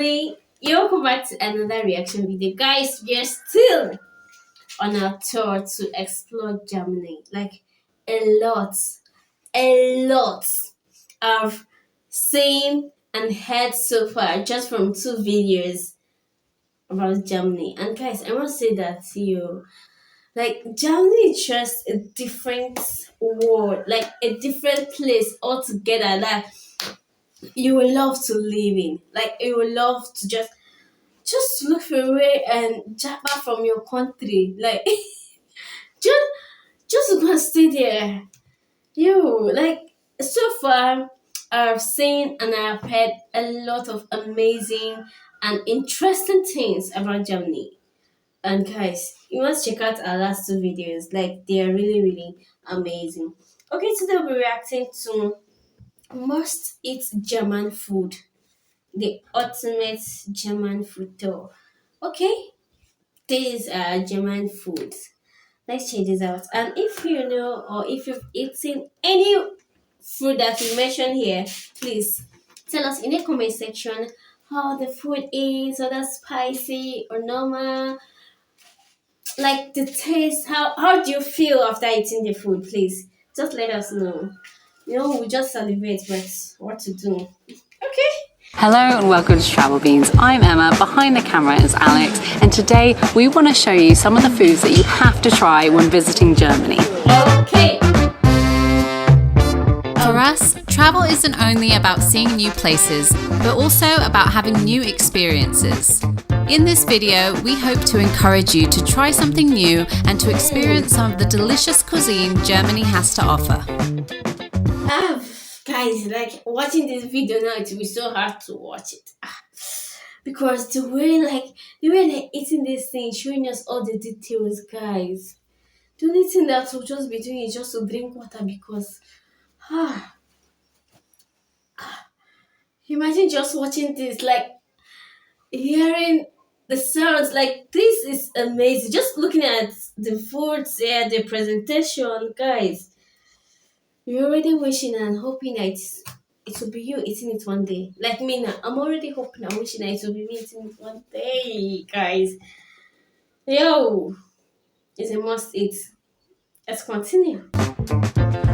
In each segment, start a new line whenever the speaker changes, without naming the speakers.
Finally, welcome back to another reaction video. Guys, we are still on our tour to explore Germany. Like a lot I've seen and heard so far just from 2 videos about Germany. And guys, I must say that like Germany is just a different world, like a different place altogether. Like you will love to live in. Like you will love to just look for a way and jump out from your country. Like just just go and stay there. Like so far I've seen and I've heard a lot of amazing and interesting things about Germany. And guys, you must check out our last 2 videos. Like they are really amazing. Okay, today we'll be reacting to must eat German food. The ultimate German food tour. Okay, these are German foods. Let's check this out. And if you know or if you've eaten any food that we mentioned here, please tell us in the comment section how the food is, whether spicy or normal. Like the taste, how do you feel after eating the food? Please just let us know. We just celebrate, but what to do? Okay.
Hello and welcome to Travel Beans. I'm Emma, behind the camera is Alex, and today we want to show you some of the foods that you have to try when visiting Germany.
Okay.
For us, travel isn't only about seeing new places, but also about having new experiences. In this video, we hope to encourage you to try something new and to experience some of the delicious cuisine Germany has to offer.
Guys, like watching this video now, it will be so hard to watch it. Because the way they're eating this thing, showing us all the details, guys. The only thing that we'll just be doing is just to drink water because imagine just watching this, like hearing the sounds. Like this is amazing. Just looking at the foods there, the presentation, guys. You're already wishing and hoping that it will be you eating it one day. Like me now, I'm already hoping and wishing that it will be me eating it one day, guys. It's a must eat. Let's continue.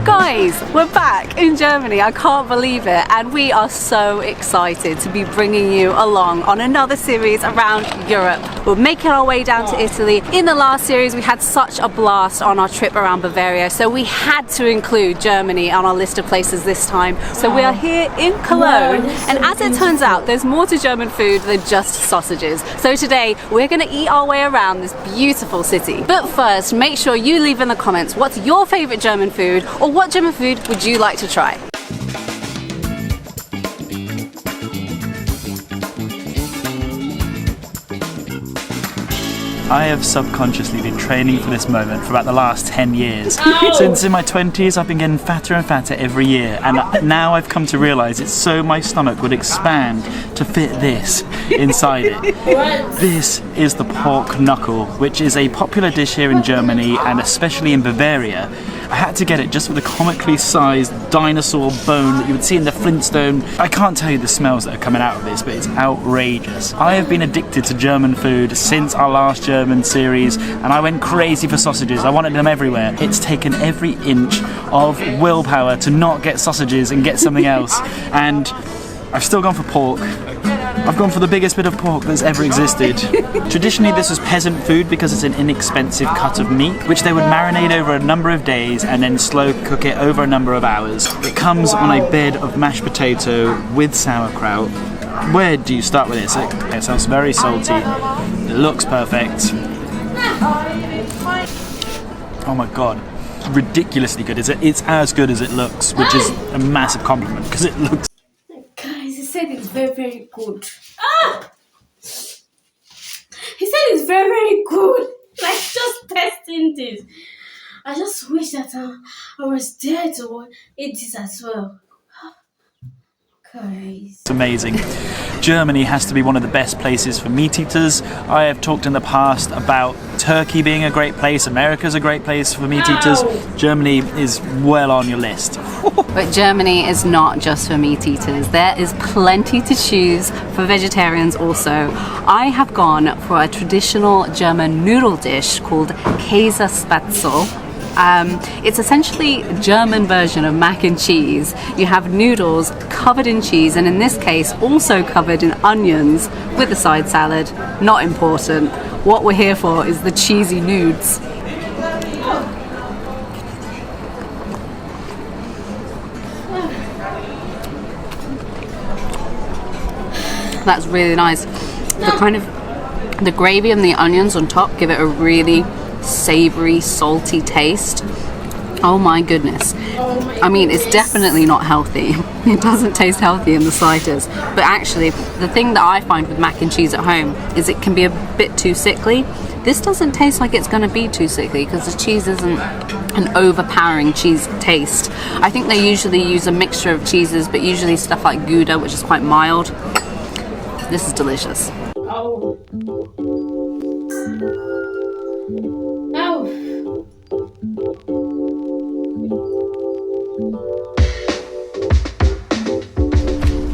Guys, we're back in Germany. I can't believe it, and we are so excited to be bringing you along on another series around Europe. We're making our way down to Italy. In the last series we had such a blast on our trip around Bavaria, so we had to include Germany on our list of places this time. So we are here in Cologne, and as it turns out there's more to German food than just sausages. So today we're going to eat our way around this beautiful city. But first, make sure you leave in the comments what's your favourite German food, or what German food would you like to try?
I have subconsciously been training for this moment for about the last 10 years. Since in my 20s I've been getting fatter and fatter every year, and now I've come to realise it's so my stomach would expand to fit this inside it. This is the pork knuckle, which is a popular dish here in Germany and especially in Bavaria. I had to get it just for the comically sized dinosaur bone that you would see in the Flintstone. I can't tell you the smells that are coming out of this, but it's outrageous. I have been addicted to German food since our last German series, and I went crazy for sausages. I wanted them everywhere. It's taken every inch of willpower to not get sausages and get something else, and I've still gone for pork. I've gone for the biggest bit of pork that's ever existed. Traditionally this was peasant food because it's an inexpensive cut of meat, which they would marinate over a number of days and then slow cook it over a number of hours. It comes on a bed of mashed potato with sauerkraut. Where do you start with this? It sounds very salty. It looks perfect. Oh my god. Ridiculously good. It's as good as it looks, which is a massive compliment because it looks...
Guys, he said it's very good. He said it's very good. Like just testing this. I just wish that I was there to eat this as well.
It's amazing. Germany has to be one of the best places for meat eaters. I have talked in the past about Turkey being a great place, America's a great place for meat eaters. Germany is well on your list.
But Germany is not just for meat eaters. There is plenty to choose for vegetarians also. I have gone for a traditional German noodle dish called Käsespätzle. It's essentially a German version of mac and cheese. You have noodles covered in cheese, and in this case also covered in onions with a side salad. Not important. What we're here for is the cheesy nudes. That's really nice. The gravy and the onions on top give it a really savory, salty taste. Oh my goodness. I mean, it's definitely not healthy. It doesn't taste healthy in the slightest. But actually, the thing that I find with mac and cheese at home is it can be a bit too sickly. This doesn't taste like it's going to be too sickly because the cheese isn't an overpowering cheese taste. I think they usually use a mixture of cheeses, but usually stuff like Gouda, which is quite mild. This is delicious.
Oh.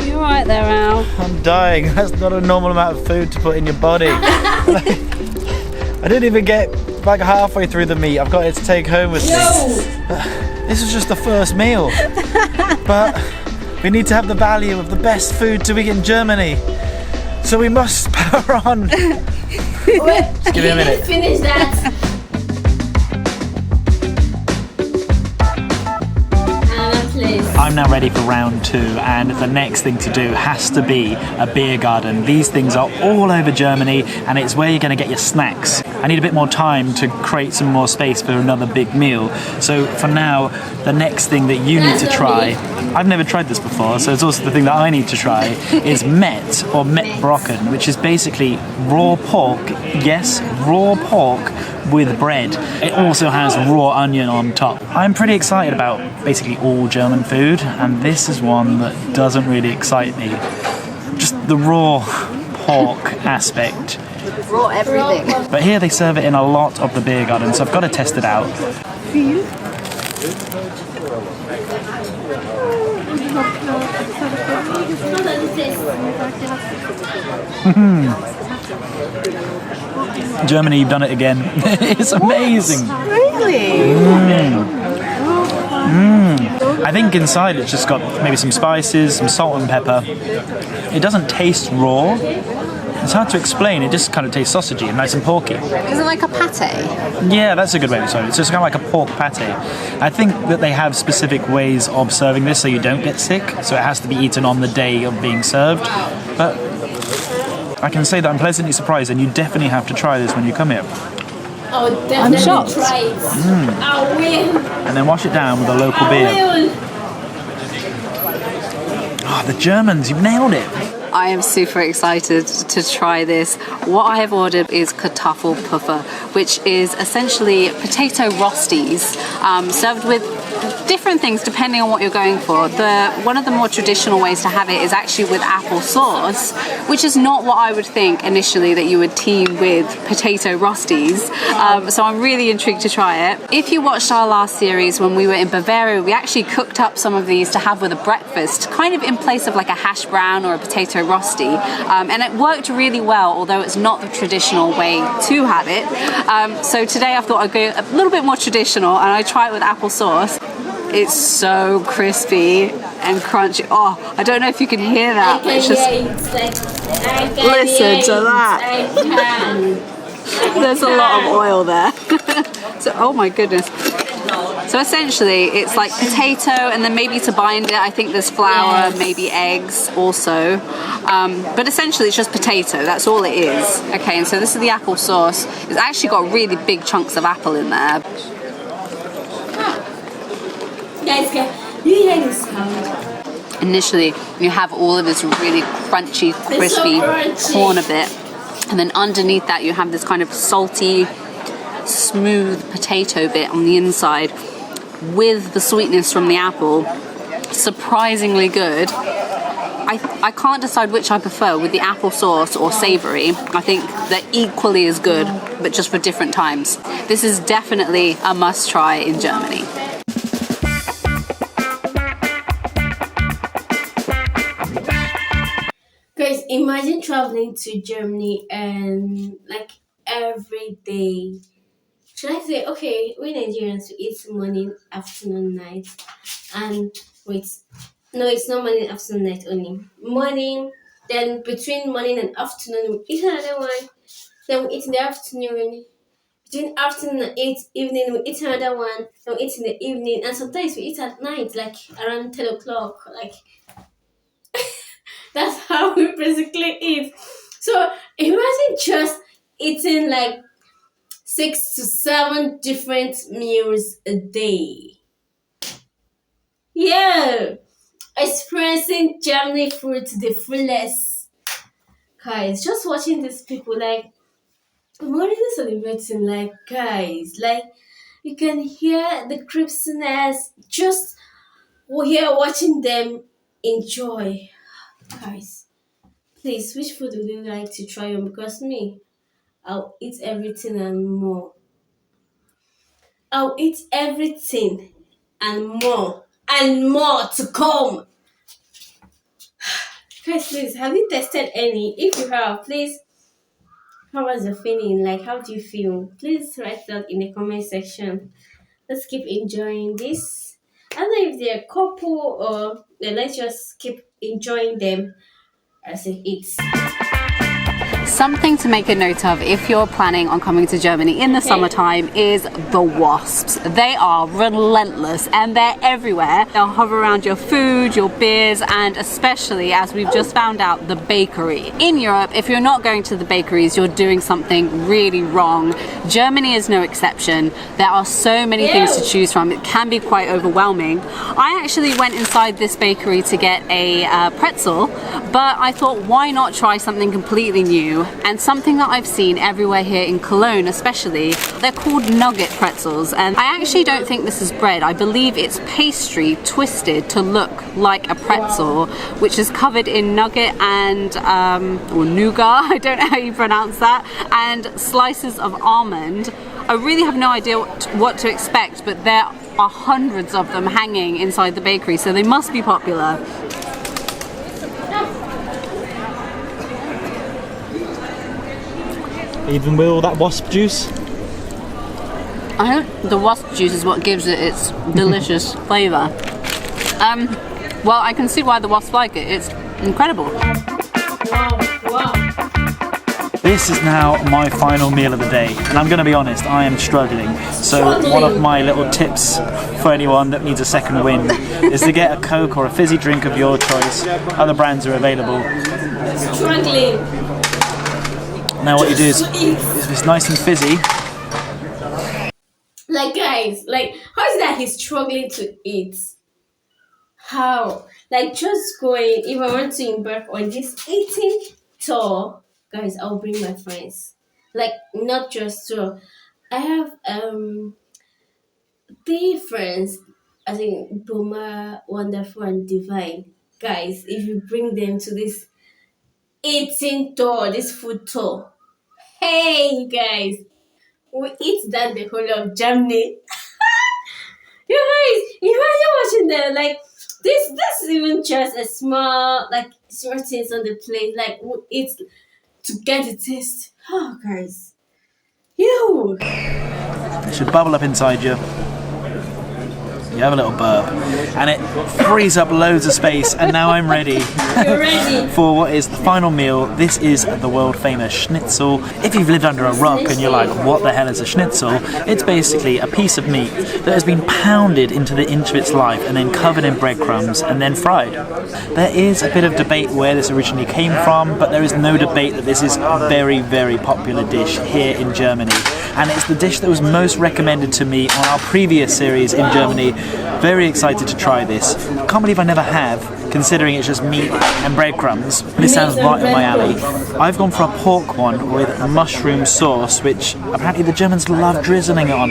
You alright there, Al?
I'm dying. That's not a normal amount of food to put in your body. I didn't even get like halfway through the meat. I've got it to take home with me. This is just the first meal. But we need to have the value of the best food to eat in Germany. So we must power on. Just give me a minute.
Finish that.
I'm now ready for round 2, and the next thing to do has to be a beer garden. These things are all over Germany, and it's where you're going to get your snacks. I need a bit more time to create some more space for another big meal. So for now, the next thing that you need to try, I've never tried this before, so it's also the thing that I need to try, is Met or Mettbrötchen, which is basically raw pork, yes, raw pork with bread. It also has raw onion on top. I'm pretty excited about basically all German food, and this is one that doesn't really excite me. Just the raw pork aspect.
Raw everything.
But here they serve it in a lot of the beer garden, so I've got to test it out. Germany, you've done it again. It's amazing.
Really?
I think inside it's just got maybe some spices, some salt and pepper. It doesn't taste raw. It's hard to explain. It just kind of tastes sausagey and nice and porky.
Is it like a pate?
Yeah, that's a good way to describe it. It's just kind of like a pork pate. I think that they have specific ways of serving this so you don't get sick. So it has to be eaten on the day of being served. But I can say that I'm pleasantly surprised, and you definitely have to try this when you come here.
Oh, definitely
I'm shocked.
try it. I will.
And then wash it down with a local beer. Oh, the Germans, you've nailed it.
I am super excited to try this. What I have ordered is Kartoffelpuffer, which is essentially potato rosties served with different things depending on what you're going for. One of the more traditional ways to have it is actually with applesauce, which is not what I would think initially that you would team with potato rosties. So I'm really intrigued to try it. If you watched our last series when we were in Bavaria, we actually cooked up some of these to have with a breakfast, kind of in place of like a hash brown or a potato rosty, and it worked really well, although it's not the traditional way to have it. So today I thought I'd go a little bit more traditional, and I try it with applesauce. It's so crispy and crunchy. Oh, I don't know if you can hear that. But it's just listen to that. There's a lot of oil there. So, oh my goodness. So essentially it's like potato, and then maybe to bind it I think there's flour, maybe eggs also, but essentially it's just potato, that's all it is. Okay, and so this is the apple sauce. It's actually got really big chunks of apple in there.
Guys, you hear this sound?
Initially you have all of this really crunchy, crispy corn a bit, and then underneath that you have this kind of salty, smooth potato bit on the inside with the sweetness from the apple. Surprisingly good. I can't decide which I prefer with the applesauce or savoury. I think they're equally as good, but just for different times. This is definitely a must try in Germany.
Guys, imagine traveling to Germany and like every day. Should I say, okay, we Nigerians we eat morning, afternoon, night, and wait, no, it's not morning, afternoon, night only. Morning, then between morning and afternoon, we eat another one. Then we eat in the afternoon. Between afternoon and evening, we eat another one. Then we eat in the evening, and sometimes we eat at night, like around 10 o'clock. Like that's how we basically eat. So imagine just eating like 6 to 7 different meals a day. Yeah, experiencing Germany food to the fullest. Guys, just watching these people like I'm already celebrating. Like guys, like you can hear the crispness just here watching them enjoy. Guys, please, which food would you like to try on? Because me, I'll eat everything and more. I'll eat everything and more to come. Guys, please, have you tested any? If you have, please, how was the feeling? Like, how do you feel? Please write that in the comment section. Let's keep enjoying this. I don't know if they're a couple or let's just keep enjoying them as it is.
Something to make a note of if you're planning on coming to Germany in the summertime is the wasps. They are relentless and they're everywhere. They'll hover around your food, your beers, and especially, as we've just found out, the bakery. In Europe, if you're not going to the bakeries, you're doing something really wrong. Germany is no exception. There are so many things to choose from. It can be quite overwhelming. I actually went inside this bakery to get a pretzel, but I thought, why not try something completely new? And something that I've seen everywhere here in Cologne especially, they're called nugget pretzels, and I actually don't think this is bread. I believe it's pastry twisted to look like a pretzel, which is covered in nugget and or nougat, I don't know how you pronounce that, and slices of almond. I really have no idea what to expect, but there are hundreds of them hanging inside the bakery, so they must be popular.
Even with all that wasp juice?
I think the wasp juice is what gives it its delicious flavour. Well, I can see why the wasps like it. It's incredible.
Wow.
This is now my final meal of the day, and I'm going to be honest, I am struggling. So one of my little tips for anyone that needs a second wind is to get a Coke or a fizzy drink of your choice. Other brands are available.
Struggling.
Now what you do is it's nice and fizzy.
Like guys, like how is that he's struggling to eat? How? Like just going, if I want to embark on this eating tour, guys, I'll bring my friends. Like not just tour. I have 3 friends, I think Boma, Wonderful and Divine. Guys, if you bring them to this eating tour, this food tour, hey guys, we eat that the whole of Germany. You guys, imagine watching them like this. That's even just a small things on the plate. Like we eat to get the taste. Oh, guys,
It should bubble up inside you. You have a little burp, and it frees up loads of space. And now I'm ready.
You're ready
for what is the final meal. This is the world famous Schnitzel. If you've lived under a rock and you're like, what the hell is a Schnitzel? It's basically a piece of meat that has been pounded into the inch of its life and then covered in breadcrumbs and then fried. There is a bit of debate where this originally came from, but there is no debate that this is a very, very popular dish here in Germany. And it's the dish that was most recommended to me on our previous series in Germany. Very excited to try this. Can't believe I never have, considering it's just meat and breadcrumbs. This sounds right up my alley. I've gone for a pork one with a mushroom sauce, which apparently the Germans love drizzling it on.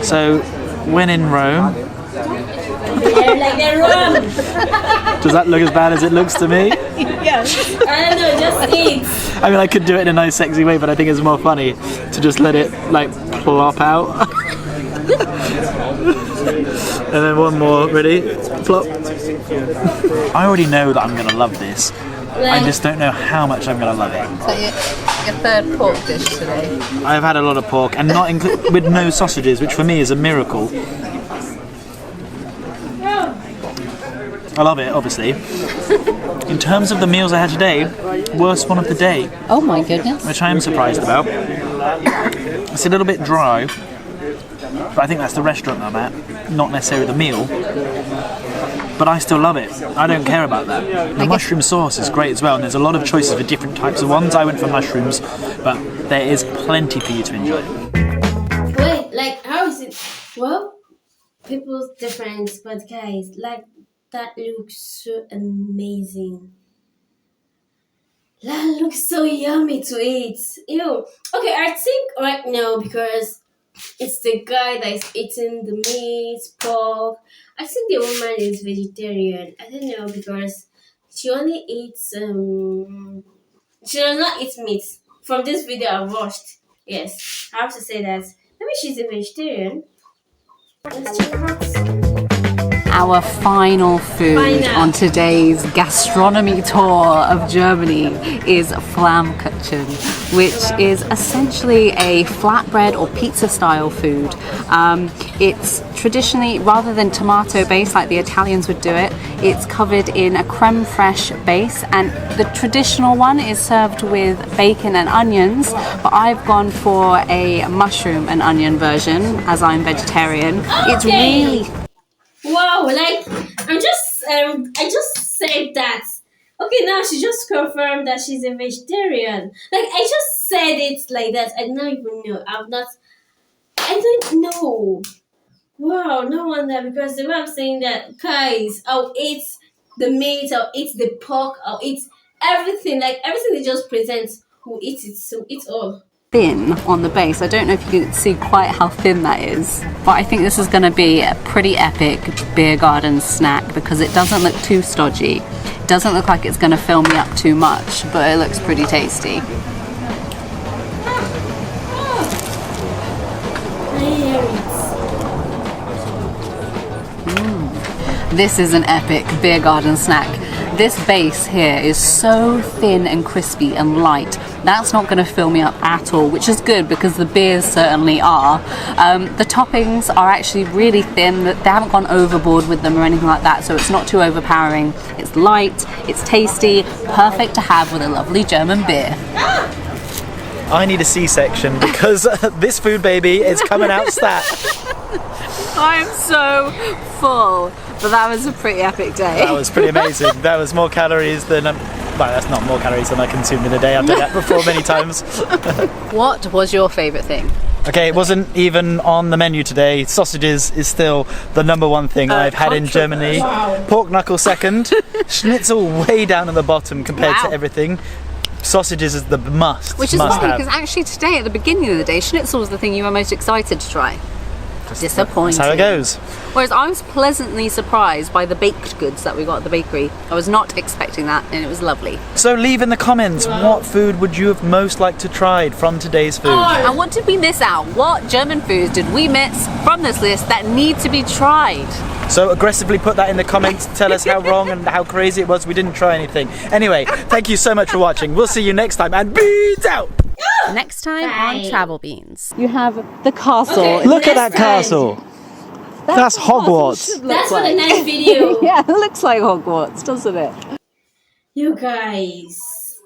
So when in Rome,
like they're wrong.
Does that look as bad as it looks to me?
Yes.
I don't know, just eat.
I mean, I could do it in a nice, sexy way, but I think it's more funny to just let it like plop out. And then one more, ready? Plop. I already know that I'm gonna love this. I just don't know how much I'm gonna love it.
So your third pork dish today.
I've had a lot of pork and not with no sausages, which for me is a miracle. I love it, obviously. In terms of the meals I had today, worst one of the day,
Oh my goodness.
which I am surprised about. It's a little bit dry, but I think that's the restaurant I'm at, not necessarily the meal. But I still love it. I don't care about that. The mushroom sauce is great as well, and there's a lot of choices for different types of ones. I went for mushrooms, but there is plenty for you to enjoy.
Wait, like, how is it? Well, people's difference, but guys, like, that looks so amazing. That looks so yummy to eat. Ew. Okay, I think right now, because it's the guy that is eating the meat, pork. I think the woman is vegetarian. I don't know, because she only eats she does not eat meat. From this video I watched. Yes, I have to say that. Maybe she's a vegetarian. Let's check out.
Our final food on today's gastronomy tour of Germany is Flammkuchen, which is essentially a flatbread or pizza style food. It's traditionally, rather than tomato base like the Italians would do it, it's covered in a creme fraiche base, and the traditional one is served with bacon and onions, but I've gone for a mushroom and onion version as I'm vegetarian. It's really
Wow, like I just said that. Okay, now she just confirmed that she's a vegetarian. Like I just said it like that. I don't even know. I don't know. Wow, no wonder, because the way I'm saying that, guys, I'll eat the meat, I'll eat the pork, I'll eat everything. Like everything they just present, we'll eat it. So eat all.
thin on the base. I don't know if you can see quite how thin that is, but I think this is going to be a pretty epic beer garden snack because it doesn't look too stodgy. It doesn't look like it's going to fill me up too much, but it looks pretty tasty. This is an epic beer garden snack. This base here is so thin and crispy and light. That's not going to fill me up at all, which is good because the beers certainly are. The toppings are actually really thin. They haven't gone overboard with them or anything like that, so it's not too overpowering. It's light, it's tasty, perfect to have with a lovely German beer.
I need a C-section because this food baby is coming out stat.
I am so full, but that was a pretty epic day.
That was pretty amazing. That was more calories than... well, that's not more calories than I consumed in a day. I've done that before many times.
What was your favourite thing?
Okay, it wasn't even on the menu today. Sausages is still the number one thing I've had in Germany. Wow. Pork knuckle second. Schnitzel way down at the bottom compared to everything. Sausages is the must.
Which is funny because actually today at the beginning of the day, Schnitzel was the thing you were most excited to try. Disappointing.
That's how it goes.
Whereas I was pleasantly surprised by the baked goods that we got at the bakery. I was not expecting that, and it was lovely.
So leave in the comments, what food would you have most liked to try from today's food?
And what did we miss out? What German foods did we miss from this list that need to be tried?
So aggressively put that in the comments, tell us how wrong and how crazy it was we didn't try anything. Anyway, thank you so much for watching. We'll see you next time, and beans out!
Next time on Travel Beans.
You have the castle.
Okay.
Look at that castle! That's Hogwarts.
That's for the next video.
Yeah, it looks like Hogwarts, doesn't it?
You guys,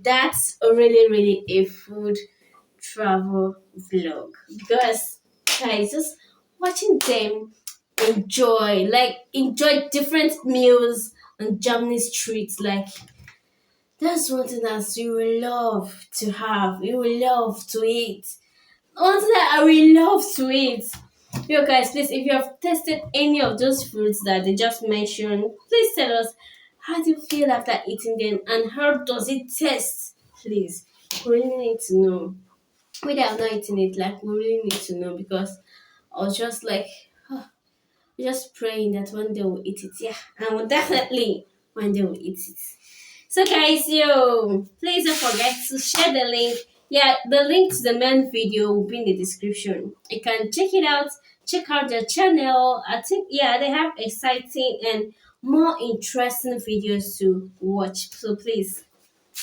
that's really a food travel vlog, because guys, just watching them enjoy different meals on Germany streets, like that's one thing that you will love to have, you will love to eat. One thing that I will love to eat. You guys, please, if you have tasted any of those foods that they just mentioned, please tell us, how do you feel after eating them and how does it taste? Please, we really need to know. Whether I'm not eating it, like we really need to know, because I was just like, Just praying that one day we'll eat it. Yeah, and we'll definitely one day we'll eat it. So guys, please don't forget to share the link. Yeah, the link to the main video will be in the description. You can check it out. Check out their channel. I think they have exciting and more interesting videos to watch. So please,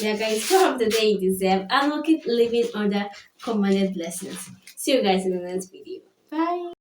guys, go have the day you deserve and we'll keep living under commanded blessings. See you guys in the next video. Bye.